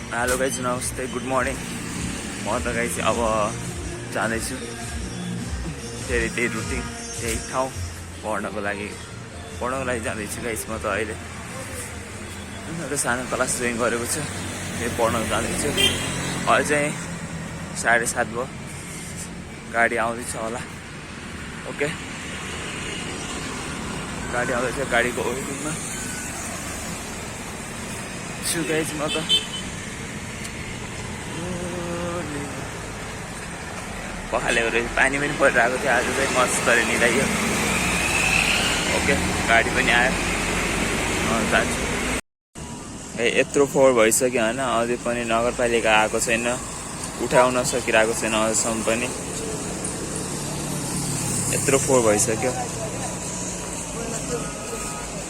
Hello guys, नमस्ते, good morning. म त गाइज अब जाँदैछु फेरि त्यही रुटिन त्यही ठाउँ पढ्नको लागि जाँदैछु गाइज। म त अहिले एउटा सानो क्लास जोइन गरेको छु, त्यही पढ्न जाँदैछु। अहिले चाहिँ 7:30 भयो, गाडी आउँदैछ होला। ओके, गाडी आउँदैछ, गाडीको वेटिङमा छु गाइज। म त पखालेको रहेछ, पानी पनि परिरहेको थियो आज चाहिँ, मस्तले निदाइयो। ओके, गाडी पनि आयो, जान्छु। यत्रो फोहोर भइसक्यो होइन, अझै पनि नगरपालिका आएको छैन, उठाउन सकिरहेको छैन अझसम्म पनि। यत्रो फोहोर भइसक्यो,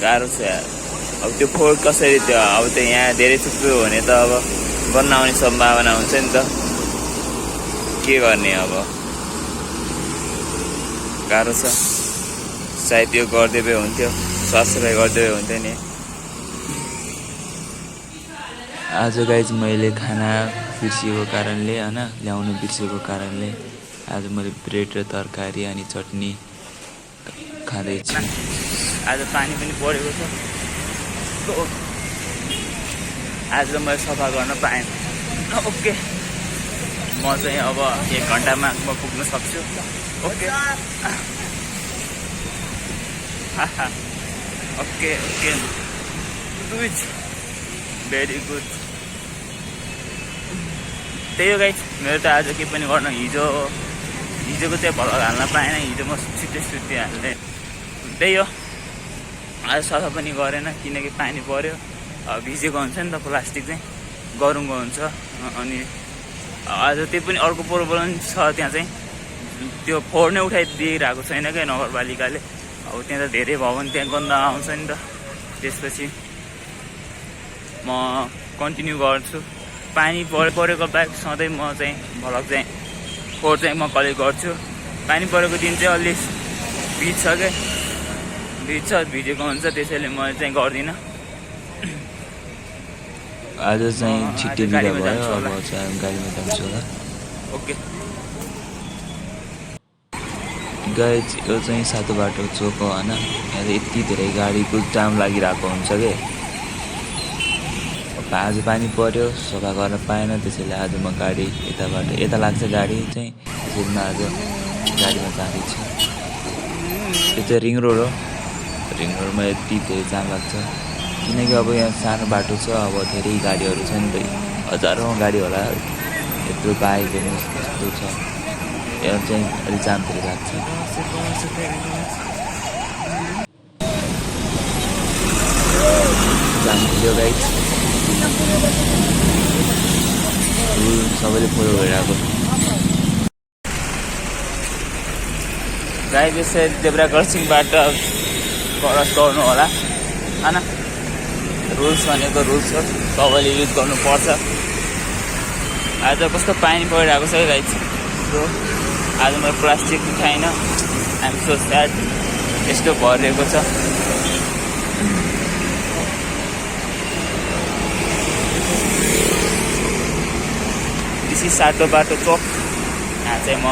गाह्रो छ यार। अब त्यो फोहोर कसरी त्यो अब त्यो यहाँ धेरै थुप्रो हो भने त अब गर्न आउने सम्भावना हुन्छ नि त, के गर्ने अब, गाह्रो छ। सायद यो गरिदिए हुन्थ्यो, साफसफाइ गरिदिए हुन्थ्यो नि। आज गाइज मैले खाना बिर्सिएको कारणले होइन, ल्याउनु बिर्सेको कारणले आज मैले ब्रेड र तरकारी अनि चटनी खाँदैछु। आज पानी पनि परेको छ, आज मैले सफा गर्न पाएँ। ओके, म चाहिँ अब 1 घन्टामा म पुग्न सक्छु। Okay, okay okay, good, very good. त्यही हो गाइज, मेरो त आज के पनि गर्न, हिजोको चाहिँ भल हाल्न पाएन। हिजो म छिट्टै सुतिहाल्ने, त्यही हो। आज सफा पनि गरेन किनकि पानी पऱ्यो, भिजेको हुन्छ नि त, प्लास्टिक चाहिँ गरुङको हुन्छ। अनि आज त्यही पनि अर्को प्रब्लम छ, त्यहाँ चाहिँ त्यो फोहोर नै उठाइदिइरहेको छैन क्या नगरपालिकाले। अब त्यहाँ त धेरै भयो भने त्यहाँ गन्दा आउँछ नि त। त्यसपछि म कन्टिन्यू गर्छु। पानी परेको बाहेक सधैँ म चाहिँ भलक चाहिँ फोहोर चाहिँ म कलेक्ट गर्छु। पानी परेको दिन चाहिँ अलि भिजेको हुन्छ, त्यसैले म चाहिँ गर्दिनँ। आज चाहिँ छिट्टै बिदा भयो, अब चाहिँ गाडीमा जान्छु होला। ओके गाइज, यो चाहिँ सातो बाटो चोक हो होइन, यहाँ यति धेरै गाडीको जाम लागिरहेको हुन्छ कि। आज पानी पर्यो, सफा गर्न पाएन, त्यसैले आज म गाडी यता लाग्छ गाडी चाहिँ, त्यसैले म आज गाडीमा जाँदैछु। यो चाहिँ रिङ रोड हो, रिङ रोडमा यति धेरै जाम लाग्छ किनकि अब यहाँ सानो बाटो छ, अब धेरै गाडीहरू छ नि त, हजारौँ गाडी होला, यत्रो बाइकहरू यस्तो छ, यहाँ चाहिँ अलिक जाम धेरै लाग्छ। जाम थियो गाइज, सबैले फलो भइरहेको गाइज। यसरी जेब्रा क्रसिङबाट क्रस गर्नु होला होइन, रुल्स भनेको रुल्स हो, सबैले युज गर्नुपर्छ। आज कस्तो पानी परिरहेको छ है गाइज। आज मैले प्लास्टिक उठाइनँ, आइएम सो स्याड, यस्तो भरिएको छ। बेसी सातो बाटो चोक, यहाँ चाहिँ म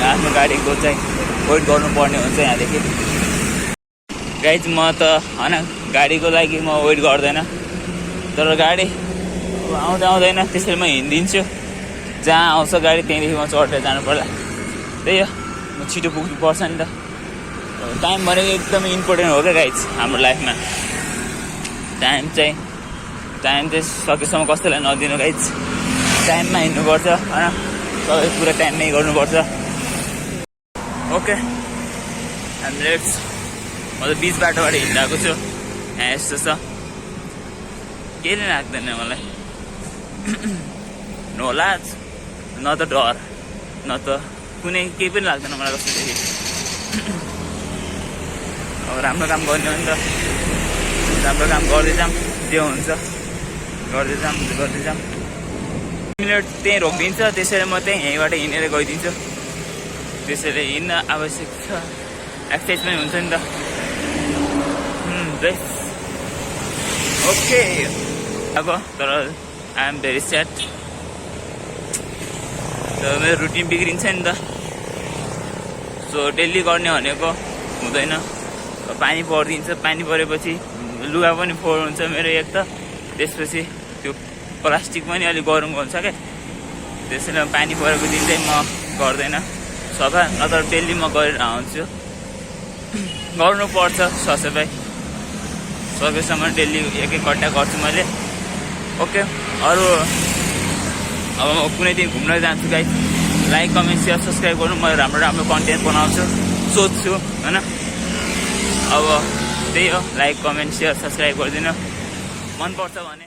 आफ्नो गाडीको चाहिँ वेट गर्नुपर्ने हुन्छ यहाँदेखि। गाइज म त होइन गाडीको लागि म वेट गर्दैन, तर गाडी आउँदैन, त्यसरी म हिँडिदिन्छु। जहाँ आउँछ गाडी त्यहीँदेखि म चढेर जानु पर्ला। त्यही हो, म छिटो पुग्नु पर्छ नि त। टाइम भनेको एकदमै इम्पोर्टेन्ट हो क्या गाइज हाम्रो लाइफमा। टाइम चाहिँ सकेसम्म कसैलाई नदिनु गाइज, टाइममा हिँड्नुपर्छ होइन, सबै पुरा टाइममै गर्नुपर्छ। Okay, and let's. म त बिच बाटोबाट हिँडिरहेको छु, यहाँ यस्तो छ, केही नै लाग्दैन मलाई। नो लाज, न त डर, न त कुनै केही पनि लाग्दैन मलाई कस्तोदेखि। अब राम्रो काम गर्ने हो नि त, राम्रो काम गर्दै जाऊँ, जे हुन्छ गर्दै जाऊँ। मिनट त्यहीँ रोकिदिन्छ, त्यसैले म यहीँबाट हिँडेर गइदिन्छु। त्यसैले हिँड्न आवश्यक छ, एक्सर्साइज पनि हुन्छ नि त। ओके, अब तर आई एम भेरी स्याड। मेरो रुटिन बिग्रिन्छ नि त, सो डेली गर्ने भनेको हुँदैन। पानी परिदिन्छ, पानी परेपछि लुगा पनि फोहोर हुन्छ मेरो एक त, त्यसपछि त्यो प्लास्टिक पनि अलिक गरम हुन्छ क्या, त्यसैले पानी परेको दिन चाहिँ म गर्दैन सफा, नत्र डेली म गरेर आउँछु। गर्नुपर्छ सफाइ, सकेसम्म डेली एक गड्डा गर्छु मैले। ओके, अरू अब म कुनै दिन घुम्न जान्छु guys. Like comment share subscribe गर्नु, म राम्रो राम्रो कन्टेन्ट बनाउँछु सोच्छु होइन। अब त्यही हो, लाइक कमेन्ट सेयर सब्सक्राइब गरिदिनु मनपर्छ भने।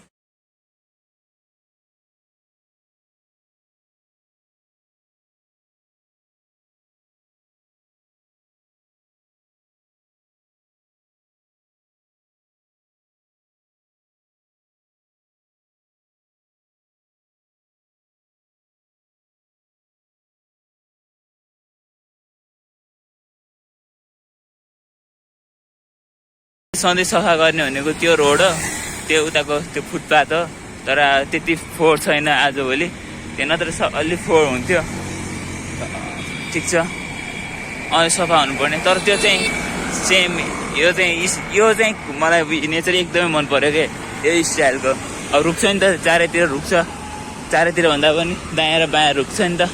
सधैँ सफा गर्ने भनेको त्यो रोड हो, त्यो उताको त्यो फुटपाथ हो, तर त्यति फोहोर छैन आजभोलि, त्यो नत्र अलि फोहोर हुन्थ्यो। ठिक छ, सफा हुनुपर्ने, तर त्यो चाहिँ सेम यो चाहिँ मलाई नेचर एकदमै मन पर्यो क्या, यो स्टाइलको। अब रुख्छ नि त, चारैतिर रुख्छ, चारैतिर भन्दा पनि दायाँ र बायाँ रुख्छ नि त,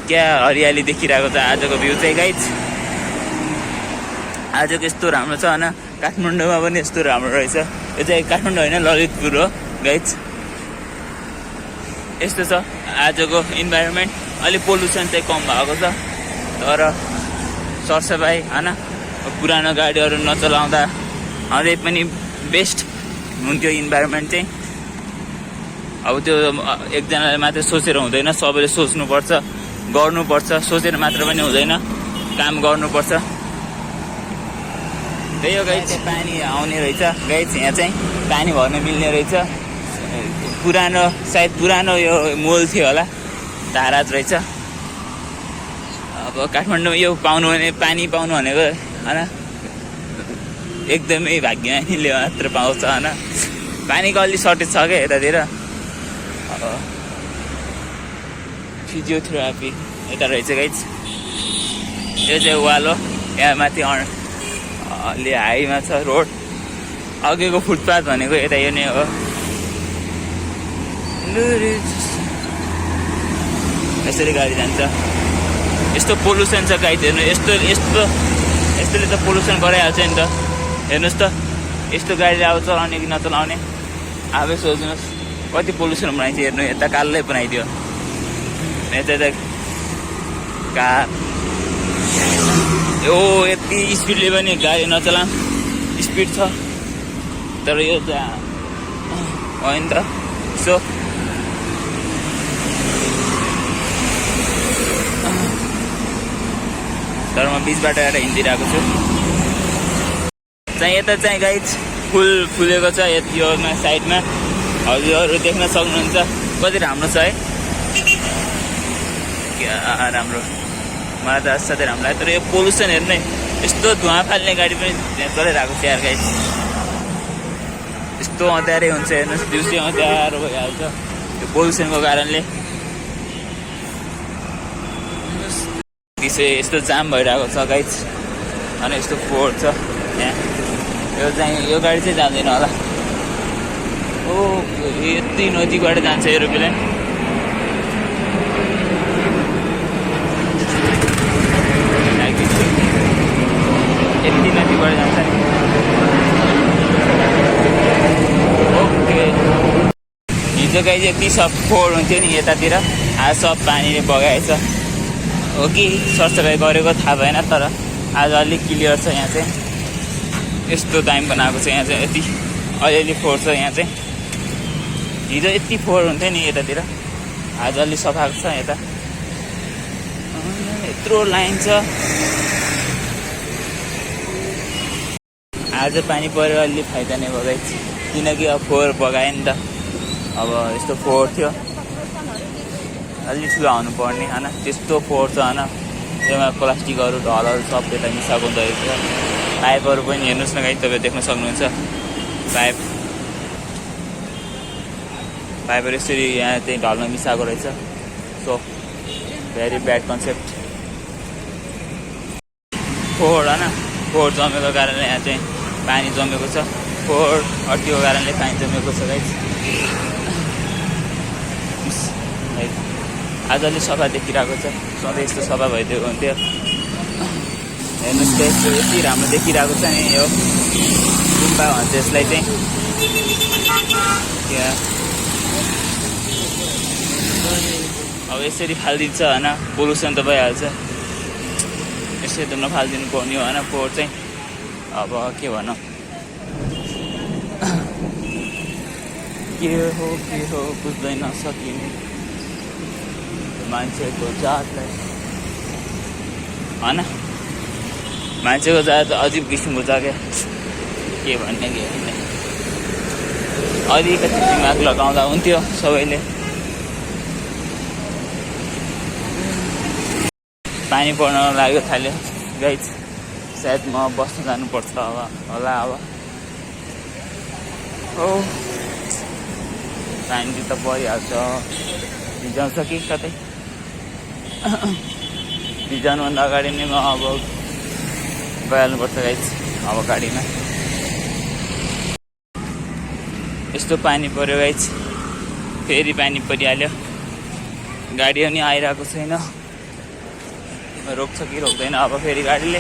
क्या हरियाली देखिरहेको छ आजको भ्यू चाहिँ गाइज। आजको यस्तो राम्रो छ होइन, काठमाडौँमा पनि यस्तो राम्रो रहेछ। यो चाहिँ काठमाडौँ होइन, ललितपुर हो गाइज। यस्तो छ आजको इन्भाइरोमेन्ट, अलिक पोल्युसन चाहिँ कम भएको छ, तर सरसफाइ होइन, पुरानो गाडीहरू नचलाउँदा अझै पनि बेस्ट हुन्थ्यो इन्भाइरोमेन्ट चाहिँ। अब त्यो एकजनाले मात्रै सोचेर हुँदैन, सबैले सोच्नुपर्छ, गर्नुपर्छ, सोचेर मात्र पनि हुँदैन, काम गर्नुपर्छ। त्यही हो गाइज, पानी आउने रहेछ गाइज, यहाँ चाहिँ पानी भर्न मिल्ने रहेछ। पुरानो सायद पुरानो यो मोल थियो होला, धाराज रहेछ। अब काठमाडौँमा यो पाउनु भने, पानी पाउनु भनेको होइन एकदमै भाग्यमानीले मात्र पाउँछ होइन। पानीको अलि सर्टेज छ क्या यतातिर। अब फिजियोथेरापी यता रहेछ गाइज, यो चाहिँ वाल हो, यहाँ माथि अलि हाईमा छ रोड, अघिको फुटपाथ भनेको यता यो नै हो। यसरी गाडी जान्छ, यस्तो पोल्युसन छ गाइड, हेर्नु यस्तोले त पोल्युसन गराइहाल्छ नि त। हेर्नुहोस् त, यस्तो गाडी अब चलाउने कि नचलाउने, आफै सोच्नुहोस् कति पोल्युसन बनाइन्छ। हेर्नु यता कालै बनाइदियो, यता त कार यो यति स्पिडले पनि गाडी नचला, स्पिड छ, तर यो चाहिँ होइन त। सो तर म बिचबाट आएर हिँडिरहेको छु। चाहिँ यता चाहिँ गाइज फुल फुलेको छ योमा साइडमा, हजुरहरू देख्न सक्नुहुन्छ कति राम्रो छ है, क्या राम्रो, मलाई त असाध्यै राम्रो लाग्यो। तर यो पोल्युसन हेर्नु, यस्तो धुवा फाल्ने गाडी पनि चलाइरहेको छ यार गाइज, यस्तो अँध्यारै हुन्छ हेर्नुहोस्, दिउँसो अँध्यारो भइहाल्छ त्यो पोल्युसनको कारणले। त्यसै यस्तो जाम भइरहेको छ गाइज, अनि यस्तो फोहोर छ यहाँ। यो गाडी चाहिँ जाँदैन होला। ओ यति नदीबाट जान्छ एरोप्लेन, यति नदीबाट जान्छ नि। ओके, हिजो गाइज यति सब फोहोर हुन्थ्यो नि यतातिर, आज सब पानीले बगाएछ हो कि सरसफाइ गरेको थाहा भएन, तर आज अलिक क्लियर छ। यहाँ चाहिँ यस्तो दामी बनाएको छ, यहाँ चाहिँ यति अलिअलि फोहोर छ यहाँ चाहिँ। हिजो यति फोहोर हुन्थ्यो नि यतातिर, आज अलि सफा छ यता। यत्रो लाइन छ, आज पानी परेर अलि फाइदा नै भयो गाइस, किनकि अब फोहोर बगायो नि त। अब यस्तो फोहोर थियो, अलि ठुलो आउनु पर्ने होइन, त्यस्तो फोहोर छ होइन। त्यसमा प्लास्टिकहरू ढलहरू सब यता मिसाएको हुँदो रहेछ। पाइपहरू पनि हेर्नुहोस् न गाइस, तपाईँ देख्न सक्नुहुन्छ पाइप। पाइपहरू यसरी यहाँ चाहिँ ढल्न मिसाएको रहेछ सो भेरी ब्याड कन्सेप्ट फोहोर होइन फोहोर जमेको कारणले यहाँ चाहिँ पानी जमेको छ फोहोर अड्किएको कारणले पानी जमेको छ गाइस आजले सफा देखिरहेको छ सधैँ यस्तो सफा भइदिएको हुन्थ्यो हेर्नुहोस् यस्तो यति राम्रो देखिरहेको छ नि यो गुम्बा भन्छ यसलाई चाहिँ अब यसरी फालिदिन्छ होइन पोल्युसन त भइहाल्छ यसरी त नफालिदिनु पर्ने हो होइन फोहोर चाहिँ अब के भनौँ के हो बुझ्दैन सकिने मान्छेको जातलाई होइन मान्छेको जात अजिब किसिमको छ क्या के भन्ने के भन्ने अलिकति दिमाग लगाउँदा हुन्थ्यो सबैले पानी पर्न लाग्यो थाल्यो गाइस सायद म बस्न जानुपर्छ होला अब हो पानी त परिहाल्छ भिजाउँछ कि कतै भिजाउनुभन्दा अगाडि नै म अब गइहाल्नुपर्छ गाइस अब गाडीमा यस्तो पानी पर्यो गाइस फेरि पानी परिहाल्यो गाडी पनि आइरहेको छैन रोक्छ कि रोक्दैन अब फेरि गाडीले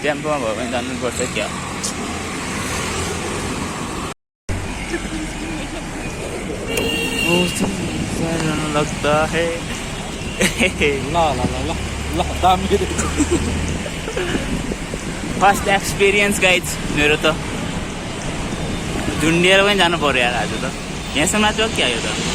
टेम्पोमा भयो भने जानुपर्छ क्या लगता है फर्स्ट एक्सपिरियन्स गाइज मेरो त झुन्डिएर पनि जानु पर्यो यार आज त यहाँसम्म चाहिँ के आयो त